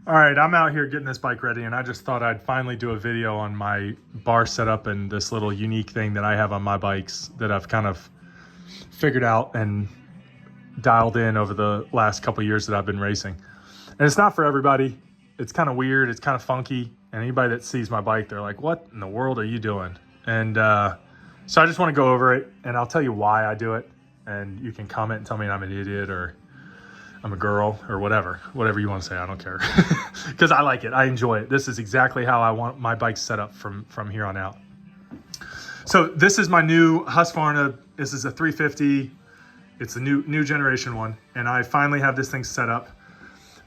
All right, I'm out here getting this bike ready, and I just thought I'd finally do a video on my bar setup and this little unique thing that I have on my bikes that I've kind of figured out and dialed in over the last couple of years that I've been racing. And it's not for everybody. It's kind of weird. It's kind of funky. And anybody that sees my bike, they're like, what in the world are you doing? And so I just want to go over it, and I'll tell you why I do it. And you can comment and tell me I'm an idiot or I'm a girl or whatever you want to say. I don't care because I like it. I enjoy it. This is exactly how I want my bike set up from here on out. So this is my new Husqvarna. This is a 350. It's a new generation one. And I finally have this thing set up.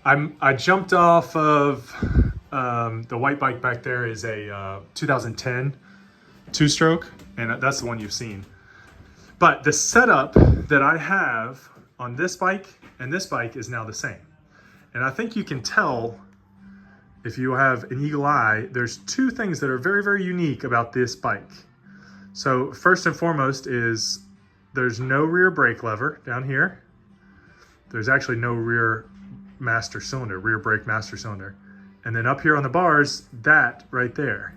I jumped off of the white bike back there is a 2010 two-stroke. And that's the one you've seen. But the setup that I have on this bike and this bike is now the same. And I think you can tell if you have an eagle eye, there's two things that are very, very unique about this bike. So first and foremost is there's no rear brake lever down here. There's actually no rear brake master cylinder. And then up here on the bars, that right there,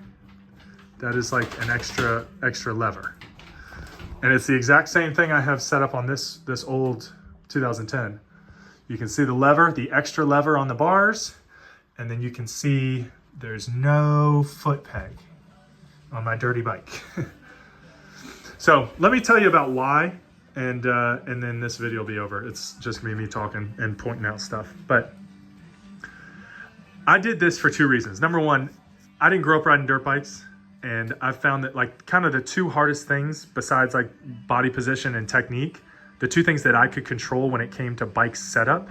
that is like an extra lever. And it's the exact same thing I have set up on this old 2010. You can see the lever, the extra lever on the bars, and then you can see there's no foot peg on my dirty bike. So let me tell you about why, and then this video will be over. It's just gonna be me talking and pointing out stuff. But I did this for two reasons. Number one, I didn't grow up riding dirt bikes, and I've found that like kind of the two hardest things besides like body position and technique, the two things that I could control when it came to bike setup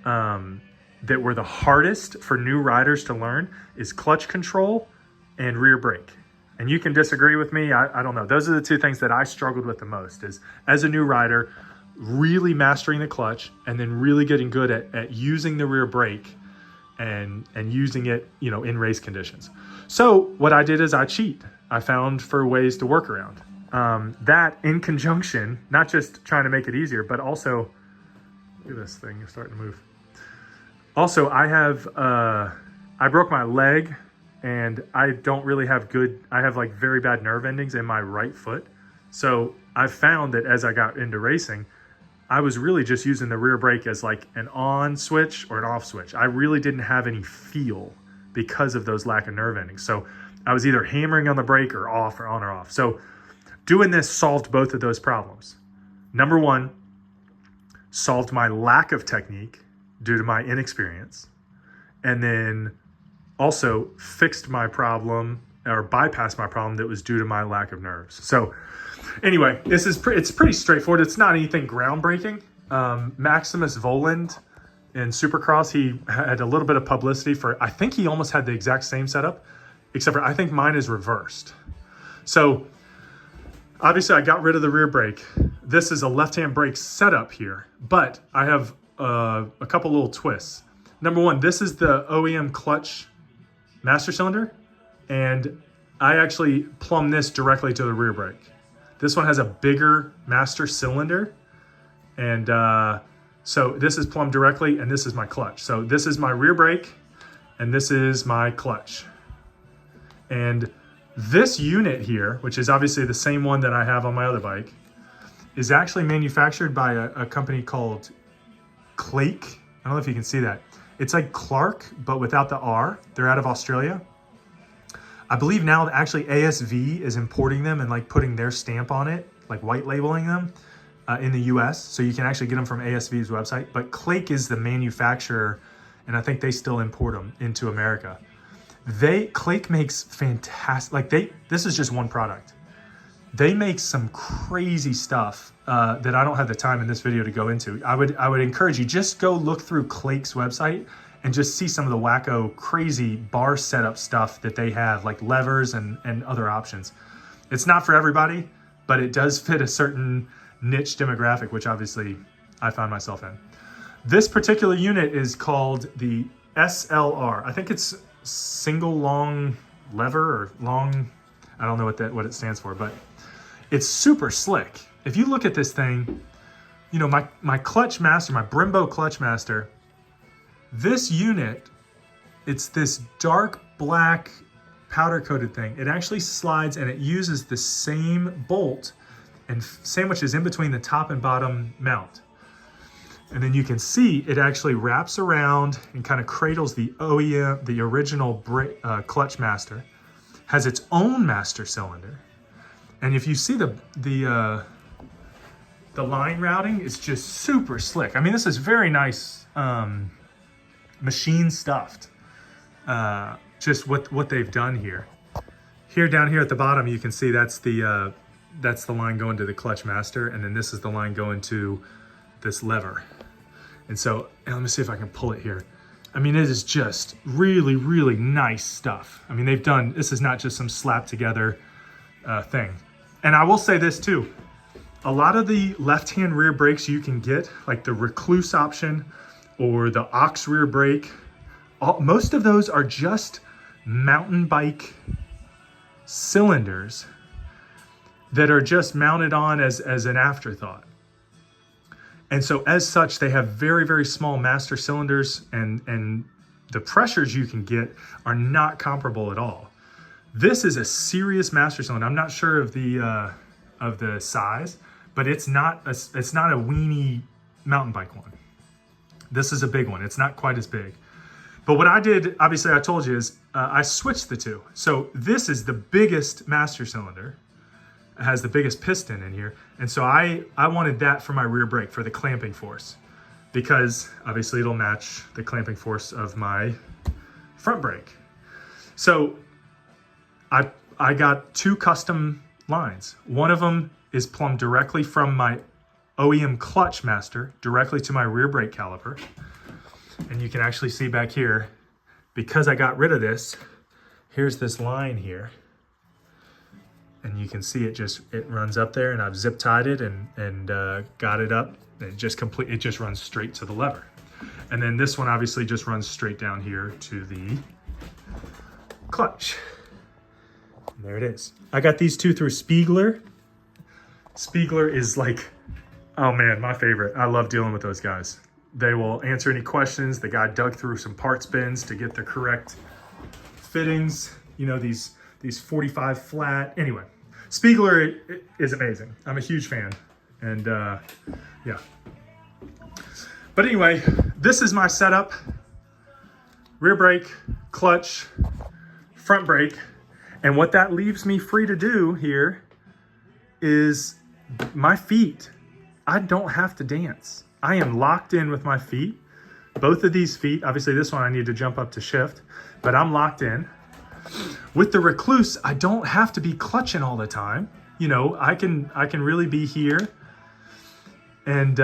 that were the hardest for new riders to learn is clutch control and rear brake. And you can disagree with me. I don't know. Those are the two things that I struggled with the most is as a new rider, really mastering the clutch and then really getting good at using the rear brake and using it, you know, in race conditions. So what I did is I cheat. I found for ways to work around. That in conjunction, not just trying to make it easier, but also, look at this thing, it's starting to move. Also, I broke my leg and I don't really have I have like very bad nerve endings in my right foot. So I found that as I got into racing, I was really just using the rear brake as like an on switch or an off switch. I really didn't have any feel because of those lack of nerve endings. So I was either hammering on the brake or off or on or off. So doing this solved both of those problems. Number one, solved my lack of technique due to my inexperience. And then also fixed my problem or bypassed my problem that was due to my lack of nerves. So anyway, it's pretty straightforward. It's not anything groundbreaking. Maximus Voland in Supercross, he had a little bit of publicity for, I think he almost had the exact same setup, except for I think mine is reversed. So obviously I got rid of the rear brake. This is a left-hand brake setup here, but I have a couple little twists. Number one, this is the OEM clutch master cylinder, and I actually plumb this directly to the rear brake. This one has a bigger master cylinder, and so this is plumbed directly, and this is my clutch. So this is my rear brake, and this is my clutch. And this unit here, which is obviously the same one that I have on my other bike, is actually manufactured by a company called Clake. I don't know if you can see that. It's like Clark, but without the R. They're out of Australia. I believe now that actually ASV is importing them and like putting their stamp on it, like white labeling them in the US. So you can actually get them from ASV's website. But Clake is the manufacturer, and I think they still import them into America. Clake makes fantastic, this is just one product. They make some crazy stuff that I don't have the time in this video to go into. I would encourage you, just go look through Clake's website and just see some of the wacko, crazy bar setup stuff that they have, like levers and other options. It's not for everybody, but it does fit a certain niche demographic, which obviously I find myself in. This particular unit is called the SLR. I think it's single long lever or long, I don't know what it stands for, but it's super slick. If you look at this thing, you know, my clutch master, my Brembo clutch master, this unit It's this dark black powder coated thing. It actually slides and it uses the same bolt and sandwiches in between the top and bottom mount. And then you can see it actually wraps around and kind of cradles the OEM, the original clutch master, has its own master cylinder. And if you see the line routing, it's just super slick. I mean, this is very nice machine stuffed. Just what they've done here. Here down here at the bottom, you can see that's the line going to the clutch master, and then this is the line going to this lever. And so, and let me see if I can pull it here. I mean, it is just really, really nice stuff. I mean, they've done, this is not just some slap together thing. And I will say this too, a lot of the left-hand rear brakes you can get, like the REKLUSE option or the aux rear brake, most of those are just mountain bike cylinders that are just mounted on as an afterthought. And so as such, they have very, very small master cylinders, and the pressures you can get are not comparable at all. This is a serious master cylinder. I'm not sure of the size, but it's not a weenie mountain bike one. This is a big one. It's not quite as big. But what I did, obviously I told you, is I switched the two. So this is the biggest master cylinder. It has the biggest piston in here. And so I wanted that for my rear brake, for the clamping force, because obviously it'll match the clamping force of my front brake. So I got two custom lines. One of them is plumbed directly from my OEM clutch master directly to my rear brake caliper. And you can actually see back here, because I got rid of this, here's this line here. And you can see it runs up there, and I've zip tied it and got it up. And it just runs straight to the lever. And then this one obviously just runs straight down here to the clutch. And there it is. I got these two through SPIEGLER. SPIEGLER is like, oh man, my favorite. I love dealing with those guys. They will answer any questions. The guy dug through some parts bins to get the correct fittings. You know, these 45 flat. Anyway, SPIEGLER is amazing. I'm a huge fan. And yeah. But anyway, this is my setup. Rear brake, clutch, front brake. And what that leaves me free to do here is my feet. I don't have to dance. I am locked in with my feet. Both of these feet, obviously this one I need to jump up to shift, but I'm locked in. With the REKLUSE, I don't have to be clutching all the time. You know, I can really be here. And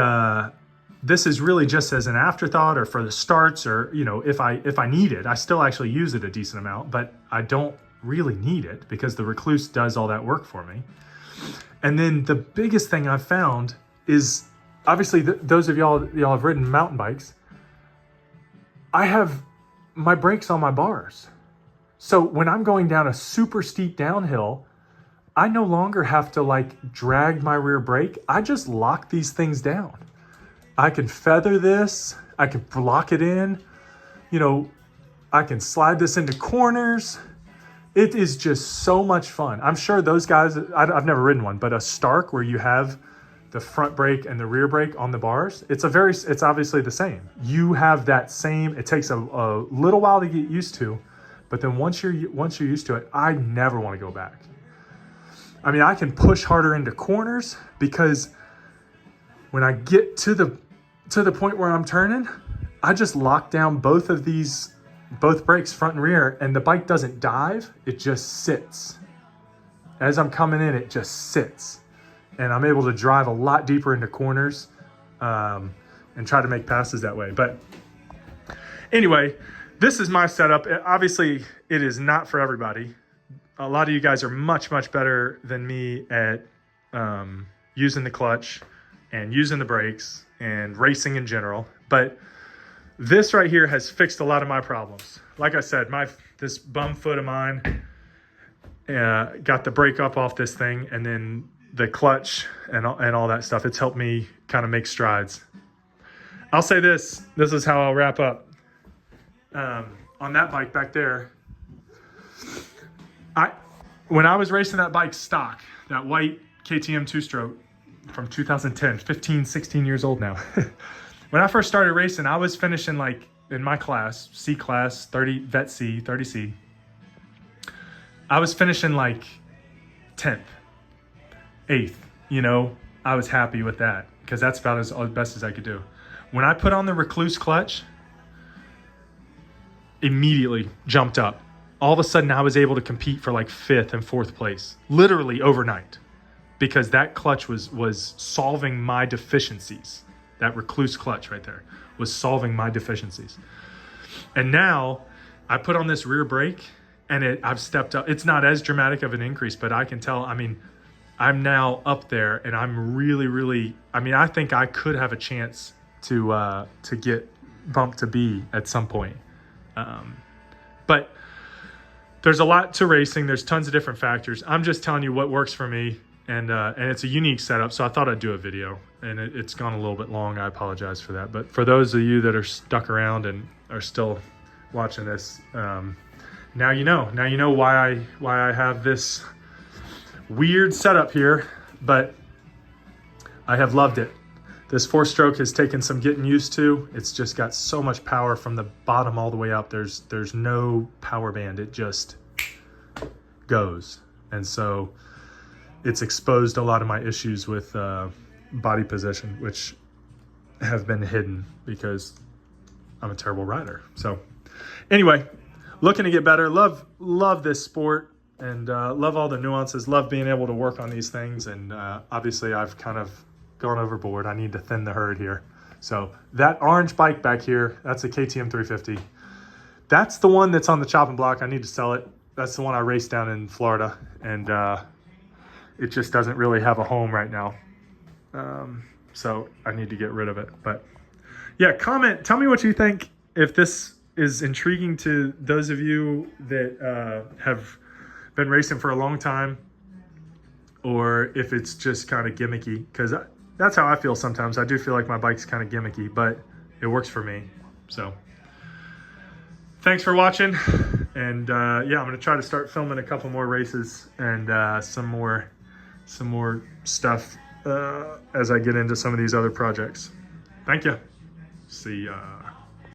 this is really just as an afterthought or for the starts, or, you know, if I need it. I still actually use it a decent amount, but I don't really need it because the REKLUSE does all that work for me. And then the biggest thing I've found is, obviously those of y'all have ridden mountain bikes, I have my brakes on my bars. So when I'm going down a super steep downhill, I no longer have to like drag my rear brake. I just lock these things down. I can feather this, I can block it in, you know, I can slide this into corners. It is just so much fun. I'm sure those guys, I've never ridden one, but a Stark where you have the front brake and the rear brake on the bars, it's obviously the same. You have that same, it takes a little while to get used to, but then once you're used to it, I never want to go back. I mean, I can push harder into corners because when I get to the point where I'm turning, I just lock down both brakes, front and rear, and the bike doesn't dive, it just sits. As I'm coming in, it just sits. And I'm able to drive a lot deeper into corners and try to make passes that way. But anyway, this is my setup. Obviously, it is not for everybody. A lot of you guys are much, much better than me at using the clutch and using the brakes and racing in general. But this right here has fixed a lot of my problems. Like I said, this bum foot of mine got the brake up off this thing, and then the clutch and all that stuff. It's helped me kind of make strides. I'll say this is how I'll wrap up. on that bike back there, when I was racing that bike stock, that white KTM 2-stroke from 2010, 15, 16 years old now. When I first started racing, I was finishing like in my class, C class, 30, Vet C, 30C. I was finishing like 10th, 8th, you know, I was happy with that because that's about as best as I could do. When I put on the REKLUSE clutch, immediately jumped up. All of a sudden I was able to compete for like 5th and 4th place, literally overnight, because that clutch was solving my deficiencies. That REKLUSE clutch right there was solving my deficiencies. And now I put on this rear brake and I've stepped up. It's not as dramatic of an increase, but I can tell, I mean, I'm now up there and I'm really, I mean, I think I could have a chance to get bumped to B at some point. But there's a lot to racing. There's tons of different factors. I'm just telling you what works for me, and it's a unique setup. So I thought I'd do a video, and it's gone a little bit long. I apologize for that. But for those of you that are stuck around and are still watching this, now you know. Now you know why I have this weird setup here, but I have loved it. This 4-stroke has taken some getting used to. It's just got so much power from the bottom all the way up. There's no power band. It just goes. And so it's exposed a lot of my issues with body position, which have been hidden because I'm a terrible rider. So anyway, looking to get better. Love this sport, and love all the nuances. Love being able to work on these things. And obviously I've kind of gone overboard. I need to thin the herd here. So that orange bike back here, that's a KTM 350. That's the one that's on the chopping block. I need to sell it. That's the one I raced down in Florida, and it just doesn't really have a home right now. So I need to get rid of it. But yeah, comment, tell me what you think, if this is intriguing to those of you that have been racing for a long time, or if it's just kind of gimmicky, because that's how I feel sometimes. I do feel like my bike's kind of gimmicky, but it works for me. So thanks for watching. And yeah, I'm going to try to start filming a couple more races and some more stuff as I get into some of these other projects. Thank you. See ya.